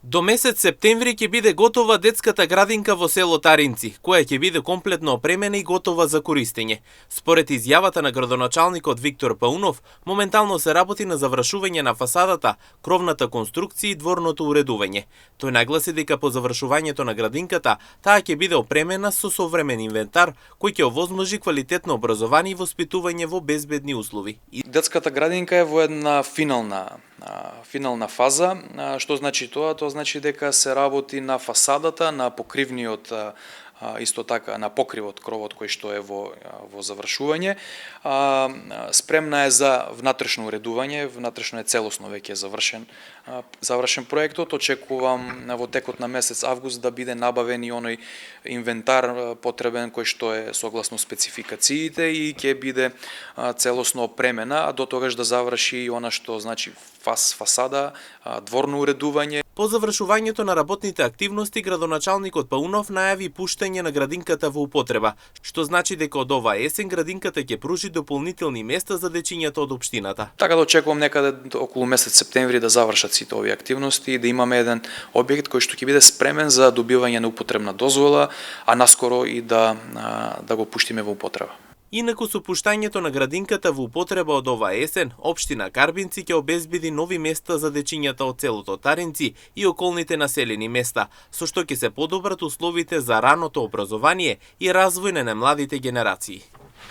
До месец септември ќе биде готова детската градинка во село Таринци, која ќе биде комплетно опремена и готова за користење. Според изјавата на градоначалникот Виктор Паунов, моментално се работи на завршување на фасадата, кровната конструкција и дворното уредување. Тој нагласи дека по завршувањето на градинката, таа ќе биде опремена со современ инвентар, кој ќе овозможи квалитетно образование и воспитување во безбедни услови. Детската градинка е во една финална фаза. Што значи тоа? Тоа значи дека се работи на фасадата, на покривниот, исто така на покривот, кровот кој што е во завршување. Спремна е за внатрешно уредување, внатрешно е целосно веќе завршен проектот. Очекувам во текот на месец август да биде набавен и оној инвентар потребен кој што е согласно спецификациите и ќе биде целосно опремена, а до тогаш да заврши и она што значи фасада, дворно уредување. По завршувањето на работните активности, градоначалникот Паунов најави пуштање на градинката во употреба, што значи дека од оваа есен градинката ќе пружи дополнителни места за дечињата од општината. Така да очекувам некаде околу месец септември да завршат сите овие активности и да имаме еден објект кој што ќе биде спремен за добивање на употребна дозвола, а наскоро и да го пуштиме во употреба. Инаку со пуштањето на градинката во употреба од оваа есен, општина Карбинци ќе обезбеди нови места за дечињата од селото Таринци и околните населени места, со што ќе се подобрат условите за раното образование и развој на младите генерации.